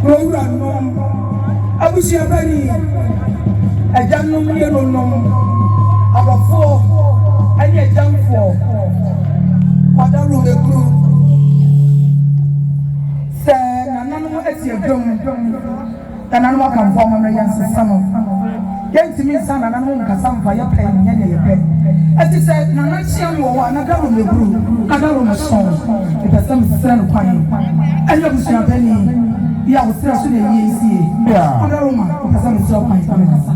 program abusia bani ajanum yeronom abafo ani ajamfo wadaru egru se nananum ati edom nananum akamfo amamre yansesano yentimi sa nananum kasamfa ye pe nye ye pe ati se nanachia wo wa nadaru egru nadaru no son e person sesano kwan ayo abusia bani ya usira so na yesi ya adaroma ukasa msira kwa kama kasa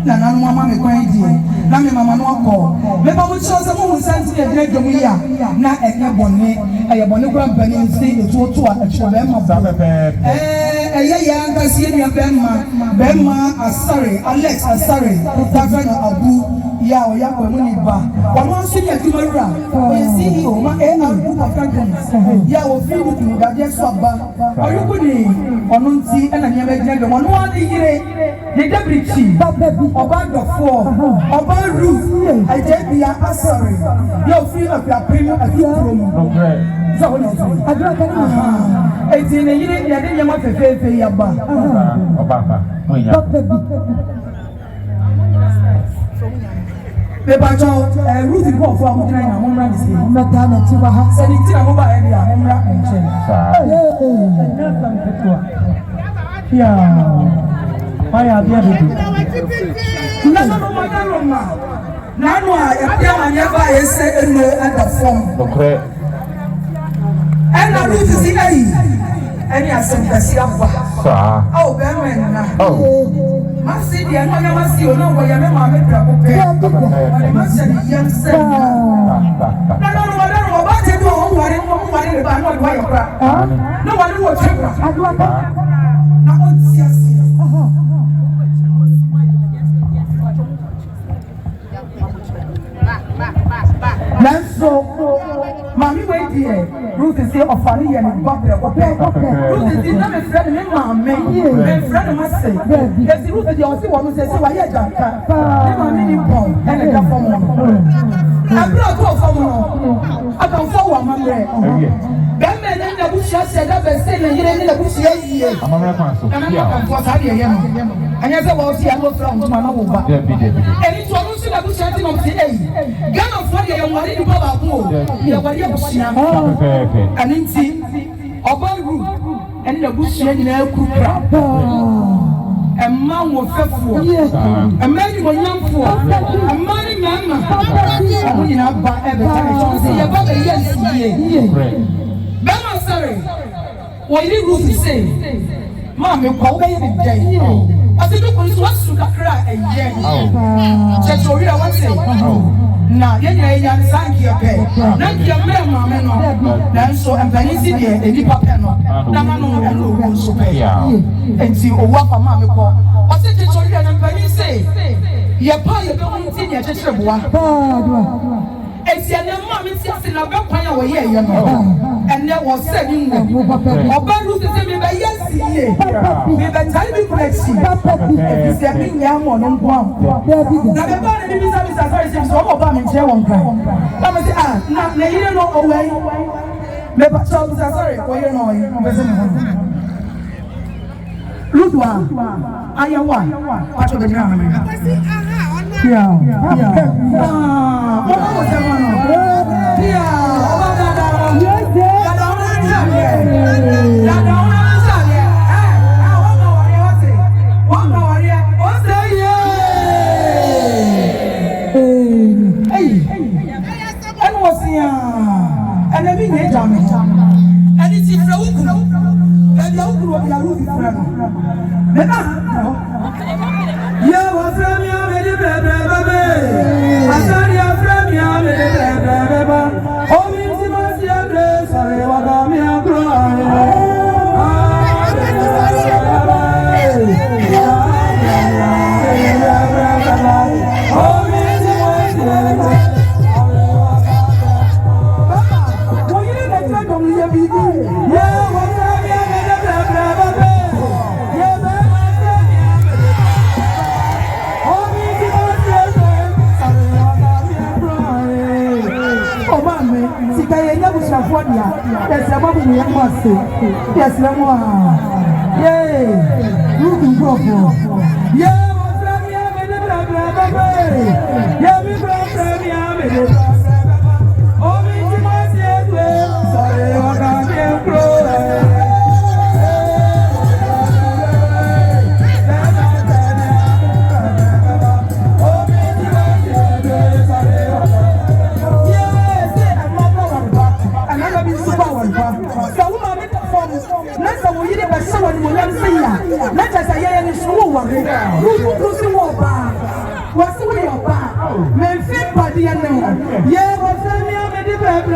na nanu mama me kwa idi na me mama no akọ me ba mo choose mo nsanti e dire dwom ya na enye bone eye bone kura mpani nsi etu otu a echo be ma eye ya nkasi e nua be ma asare Alex asare tafa na abu ya o ya ko mo ni ba wono nsi ni adumawura o CEO ma group of companies ya o fi du da je so ba oyuko ni ono nti e na nya me dire dwom ono adi yire the deputy Oba Dofo Oba Ruth Ajebia Asari you feel of your premium at your room so what else adura kan eti ne yire ya de nyama fefefe ya ba Oba Bebajo Ruth ko fo amudina na momra dise meta na tiwa ha saniti na moba e dia momra enche Aya bia bibi. Nana no madaroma. Nanu a ya ma nya ba yese eno anda form. Okay. Ena Ruth si ai. Eni asem kasi afa. Sa. Oh be men na. Oh. Masi dia no nya masi ono wo ya me ma me bra ko pe. Masi ni yam se. Nana no madaroma ba te do o ware le ba no wa yo bra. No ware wo chebra. Adua ka. Na on si asi. Nanso mami we die Ruth say ofani ye ni bakre ko pe Ruth say na me friend me mama me friend ma say yes Ruth dey o say wo say wa ye janka me mama ni pon e na ka fo mo abro to fo mo aka fo wa mamre ben me na bu sia se da be say na yire ni na bu sia yie amamre kwa so ya ko sa de ye no anya say wo sia mo from ma na wo ba eni to no si na bu sia ti no ti Gana for the young lady Baba Boo, the Wadia Bushia, and in tea, Oba Root, and the Bushia in El Kupra. A man was faithful, a man was young for, a man, mamma, and we have by every time. Say about a yes, Bama, sorry, what did Ruth say? Mamma, call me every day. I said, look, what's to cry a year. Chechoria, what's it? Na yenye ya sanki pe na kia me mama no na so empanisi de enipa pe no na manu eno wo so pe enti owa pa ma me ko o se je chori na empanisi ye pa ye be hunti ne chechire boa enti ene ma me ti ase na be kwan ya wo ye ye no ene wo se ni ngo oba ru se me be yesi ye me be tell me flexi enti se me nya mo no nko na be ba ne bi sa sorry se so oba me che won kan na me say na yire no owe me ba so sorry ko yire no yi be se me ho Ludwa ayawa pacho be dira me yeah oba mo se mo no yeah oba da yes Well, you body. Yes, I'm going to say. Yes, I'm yay. Looking for. Yeah, let us say, any small one. Who's the war bar? What's the way of bar? Men fit body and no. Yeah, what's the name of the baby?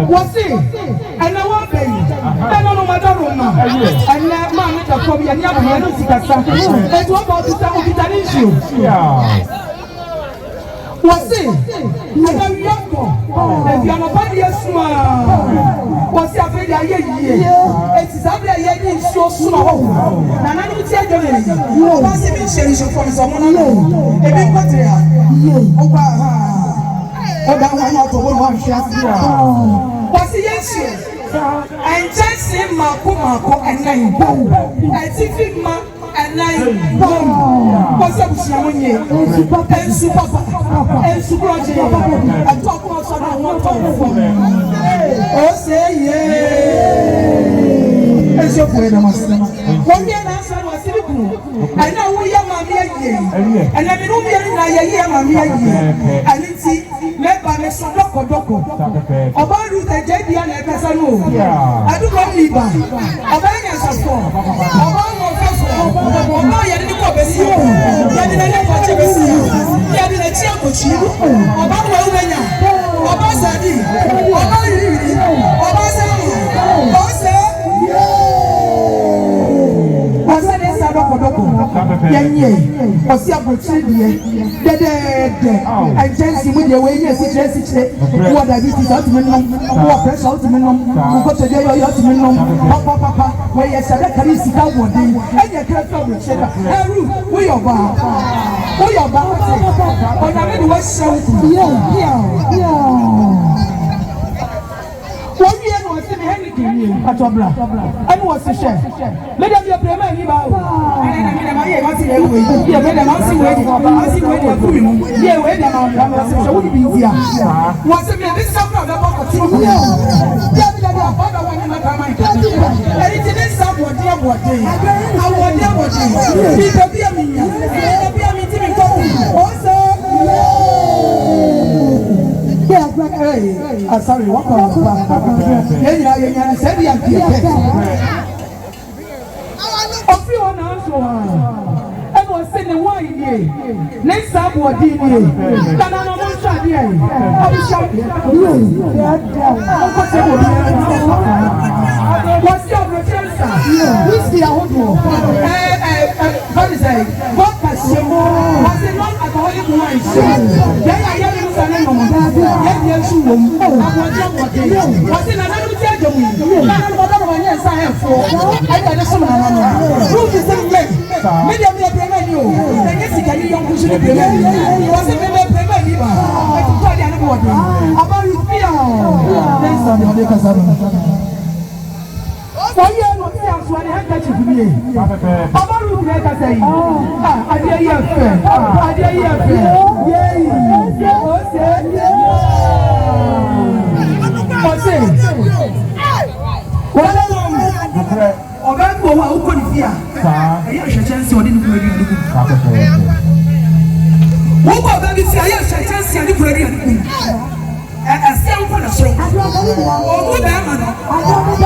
What's it? And I want baby. I don't know my room. And that man is a phobia. And I don't see that something. That's what about the time of the issue. What's it? And I'm young. And you're not bad, yes, what's your favorite year? It's exactly a year so small. And I need to tell you, you are passing sharing from someone alone. A big patriarch. That one out of one shot. What's the issue? And just say Marco and nine boom. And if ma and nine boom. What's up, Shamonie? And super and super and talk about someone for me. Oh, say yeah. And so for the master. One day answer was I know we are Mammy again. And I know we are Mammy again. And it's let by me some local doco. About Ruth and JD and Casano. I do not leave by. About us a four. About my first one. About Yannick Bessie. Yannick Bessie. Yannick Chiapuchi. About Wellmania. About Sadi. About Lily. About Sam. Bossa. Yenye, osi abuchidi dede agency with the way yes it's what diabetes ultimately what pressure ultimately go to the ultimately papa where you said that can see how one day and you can't come with check we your bar on a many was show yeah 1 year was in Henry at Obla. And was a chef. Let them be a premier. And I was in a way. Yeah, when I'm seeing where they're doing. Yeah, when I'm would be easier. Was a man, this is something about the yeah, and it is somewhat dear what day. I want dear what day. People be a meeting. Also, yeah, sorry, what said was sitting one year. Next time, what did you? What's your retention? Whiskey, I hold you. What is it? What has she? Was it not alcoholic wine? Then I hear you saying, yes, you will. Was it another judge of me? Yes, I have four. I got some Ruth is in bed. Medium me a payment you. And yes, you can young push the payment. Was it a payment? I can tell you about you. Thanks on the Cassava. Why you not else when I had to be? About you, like I say, I dare you, I dare you, what's it? Ọ̀gá gbọ́ wa ó kọ́ ní fíà. Ẹ̀yẹ́ ìṣẹ̀ṣẹ̀ ń sìn ọdún ní kúrẹ́dì àdúgbò. Wọ́n kọ́ ọ̀gá bí fíà ẹ̀yẹ́ ìṣẹ̀ṣẹ̀ ń sìn ọdún ní kúrẹ́dì àdúgbò. Ẹ̀sẹ̀ ń fọ̀nà sọ̀rọ̀. Òwú bẹ́ẹ̀ mọ̀ náà.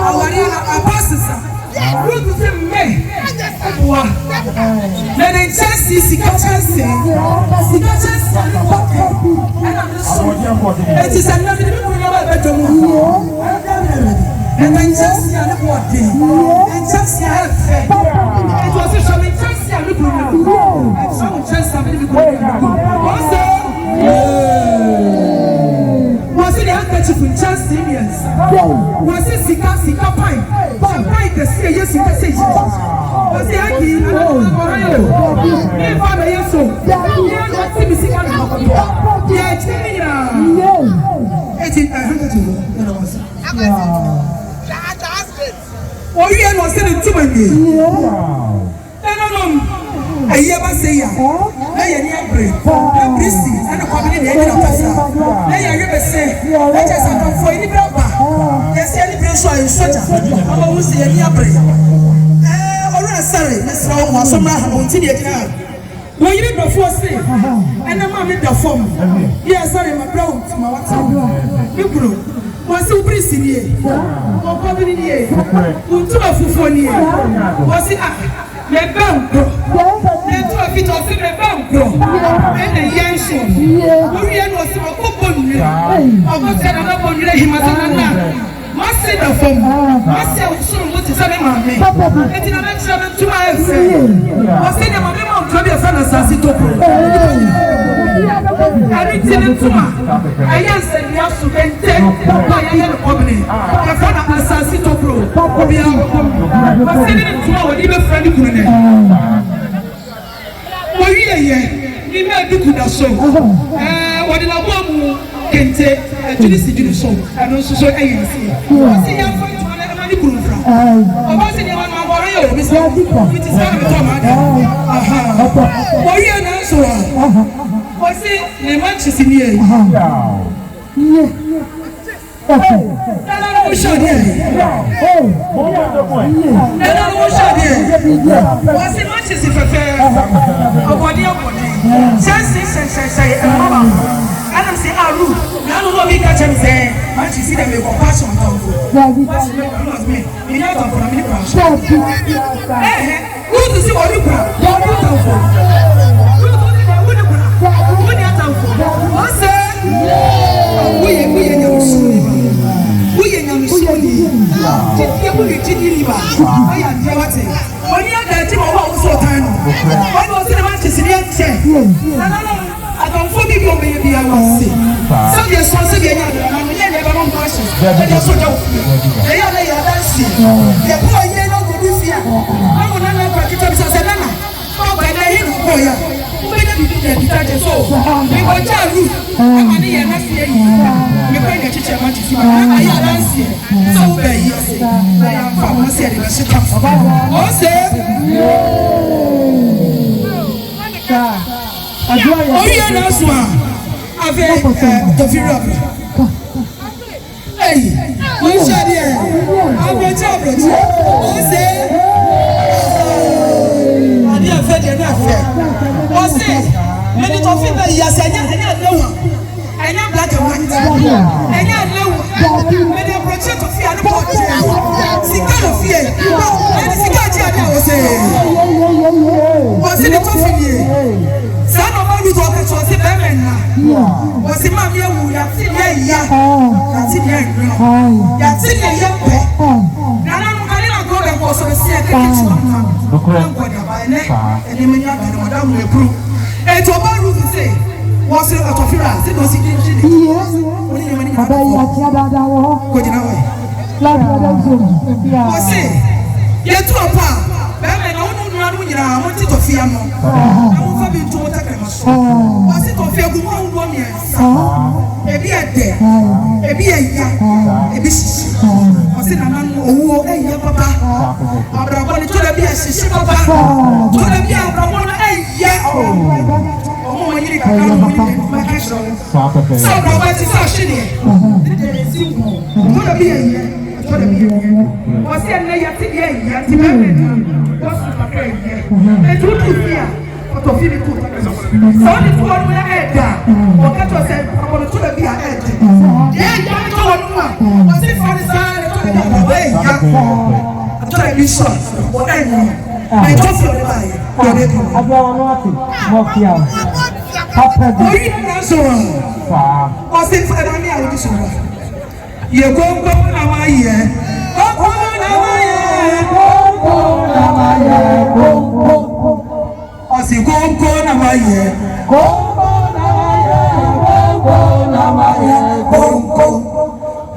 Àwárí àbọ̀sísà. Rúdù sí mẹ́. Wà. Lẹ́nu ìṣẹ́sì sìkàṣẹ́sì. Sìkàṣẹ́sì àlùkọ́kẹ́. Ẹ̀nà mi sùn. Ètì sẹ́ni náà fi ní kúrò yẹn wá ẹ̀bẹ̀ jọ mọ́. And I just see a little thing. And just see a fair. It was a show me just see a little thing. And some just a little bit. Was it the handkerchief in just serious? Was it Sika Pine? Pine the say yes, you can say was it Aki? If I'm a yes, so yeah, let's see me Sika. Yeah, it's a handkerchief. Oh, you are not saying too many. No. I never say ya. I never pray. I'm busy. I'm not coming in the person. I never say. I just have for any brother. Yes, any person is such a. I'm almost say any pray. Alright, sorry. Let's go. Was some continue. When you before say, and I'm in the form. Yes, sorry, my brother. My WhatsApp. You bro. Was you pressing here? Or coming here? Who took a fufu? Was it a bank? They took a bit of a bank. And a young son. Korean was a open. I was said another one. He must have must say the form. Must say soon what is a mammy. And in an action to my friend. Was saying a mammy to be a son of Sassito. I didn't tell I answered yes to maintain my company. The father of Sassito Pro. I said it to our even friend. Oh, yeah, he may be good as so. What did I want can take to this to so and also so ANC. I see your friend to another group from. I was in one warrior, Miss Which is not a Tom. Oh, yeah, so. Was it the matches in here? Was it matches if a fair? A body of body. Say, and I'm saying, Aru, I don't know if you catch him say, matches see them with compassion. What's me? You know, I'm from a minute. Who to see what you got? Was it to see Bemena. Was in my view, Yatin, Yatin, go and was on the second. And the man and Madame will prove. And to about Ruth say, was it out of your eyes? It was in yet to a part. Bemena, I wanted to fear more. I was having to attack him. Was it of your good woman? Maybe a day, maybe a year, a business. Was it a man who a young papa? I wanted to be a sister papa. To be a woman, a year. Oh, you can't make it so. So, what is actually? To be a year. Was there no Yatin? Was it a great year? And to be here, what of you could. So, it's one with a head down. What that was said, I want to be a head. Yeah, was it for the side of the way? I try to be short. What I know. I don't feel the way. I don't want to walk here. Was it for the money? You go na my year. Go na my year. Go na my year. Asi go na my year. Go na my year. Go na my year. Go.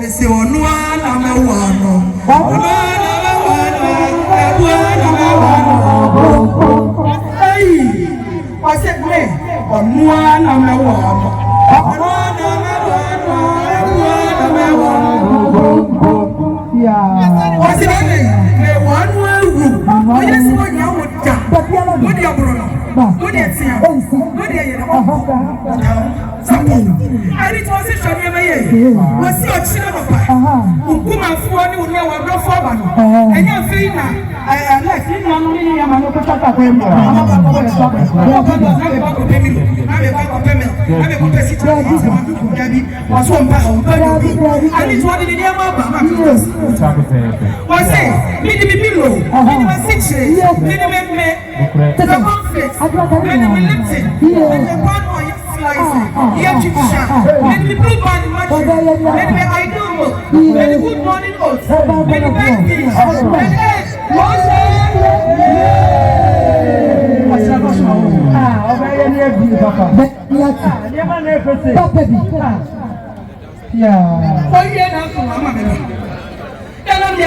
Ese onua na me wano. Onua na me wano. Onua na me wano. Hey. Wase me. Onua na me wano. Onua na me wano. What's it happening? One room. Oh, yes, what you would come. What do you bring? What do you see? What do you I didn't want to show you my year. What's your cinema? Who come and phone you know what no forward. And you're feeling I like you know me. I'm not going to talk about him. I'm was it? Need to be below. Need to be 6 years. Need to make me to the conflict. Need to be lifted. Need to be one more slice. Need to be shot. Need to be blue band match. Need to be ideal mode. Need to be good morning oats. Need to be bad things.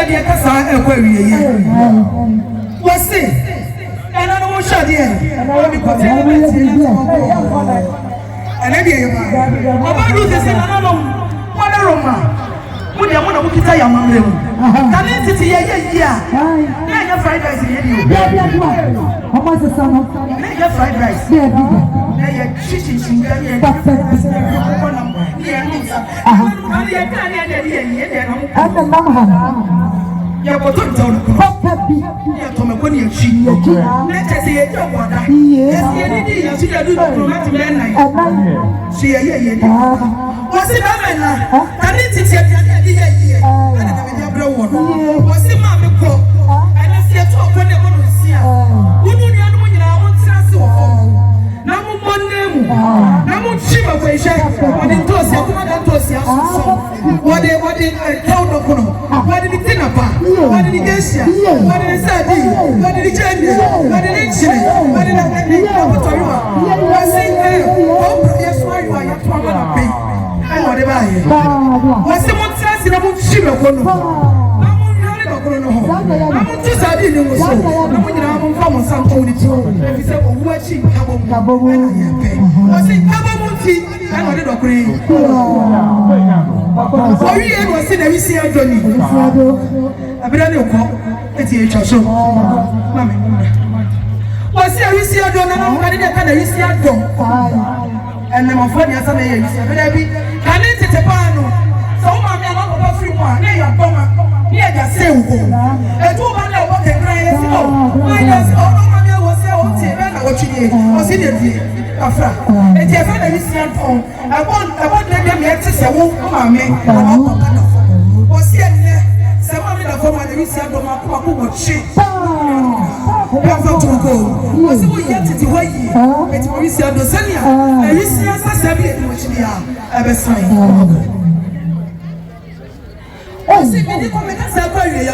Dia kasa ekwa wiye wose ena no mo shade e mi ko te ni ana dia yema oba do se na no mo na roma mo dia mo na mo kita ya mamre mu kale titi ye ye a na ya fried rice ye di o dia omo se sama na ya fried rice na ya chicken chinga ye ya koto ntawo ko ya to me ko ni echi na tese ye jo boda ye ni ya su ya du promote me nai si ye wasi ba me na tani titi ye ye na me ya bro wo wasi ma me ko ana si to ko ne mo no sia unu ni anu nyina wo ntira se wo na mo monne mu na mo chima ko ishe wadi ntosi akuma da ntosi aso wadi town okuno wadi ni tinapa wadi ni gesia wadi ni sadi wadi ni chende wadi ni chire wadi na motoriwa wasi yes why you are ya twama na pe ai wadi ba ye wasi mo tsasi na mo chima ko no na mo nyale ko no ho na mo tsadi ni mo so na mo nyina mo fa mo sanko ni ti e se o wu achi kabo mo wasi kabo mo ti ai wadi do kure Orí ẹnu ọ̀sẹ̀ náà wí sí ẹjọ́ ni. Abẹ́rẹ́ ní ọkọ̀ ẹtì ẹ̀ṣọ́ so. Wọ́n sí ẹ̀rí sí ẹjọ́ náà wọ́n kàdé ẹ̀ka náà rí sí ẹjọ́. Ẹnìmọ̀fọ́ ni ẹ̀sán náà yẹ rí sí abẹ́rẹ́ bí. Kàní tètè báànù. Sọ wọ́n máa mi àwọn ọkọ̀ fún mu à ní ẹ̀yà bọ́mà ní ẹ̀jà sí ẹ̀wò. Ẹ̀tú wọn lé ọwọ́ kẹ̀kẹ́ ẹ̀ sí ọ̀. Wọ́n yẹ ọ̀rọ̀ máa mi ẹ̀wọ̀ sí ẹ̀ ọ̀ tí ẹ̀ bẹ́ẹ̀ náà wọ́n ti yẹ ọ̀sí ni ẹ̀dí afra. Ẹ̀tì ẹ̀fẹ́ náà rí sí ẹjọ́. Ẹ̀bọ̀n dẹ́gbẹ́ mi ẹ̀ ti sẹ̀wọ́ ọmọ mi. Wọ́n sí ẹ̀ we see a doma ko watch. Papa to go. Was we yet to way. It we see a dosania. And we see us as a bit which we are ever sign. I see many comments about you.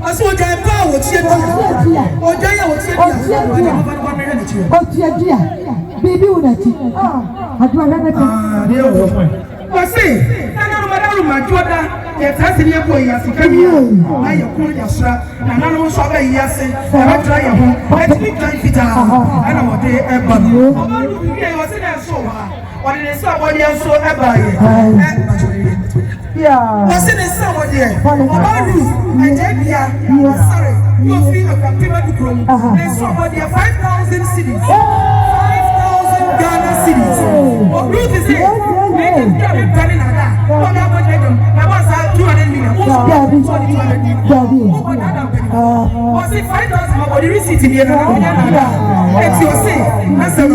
I saw a power what you or Jaya what you baby would have I do another I say, my daughter, yes, I see your boy, yes, come here. I am cool, yes, sir. And I know so I yes, I try your home. Let me try it out. I know what they ever do. Was in a so what it is somebody else so ever. Yeah, was in a somebody about you. And then, yeah, sorry, you feel a compliment to grow. And somebody 5,000 cities. 5,000 Ghana cities. What Ruth is it? Make it penny like that. What happened to them? That was 200 million. Was it 5,000? But the receipt in here. It's your say. That's a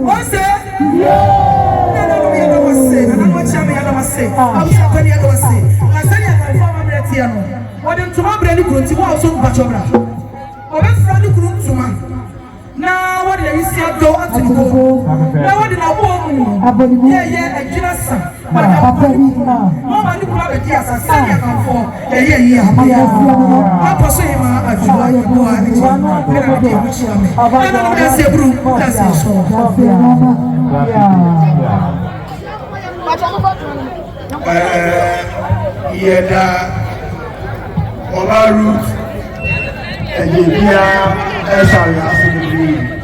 what's that? I don't know say. I don't want you to say. I'm sorry, I don't say. I said, I can't form a Tiano. What did tomorrow be going to also Bachobra? Or that's Franny Kuruma. Now, what did you see at door at the go? Now, what did I want? Yeah, a generous. Mama, you have a dear, I said, I can for a year. I'm pursuing my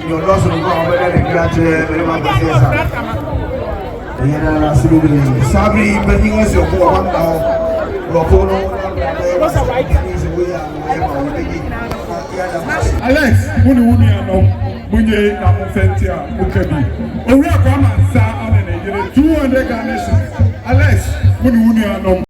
your loss of the government and graduate, Sabri, but you was your poor one Alex, Munye Namusentia, Mukebi. The real Brahman, 200 Ghana. Alex,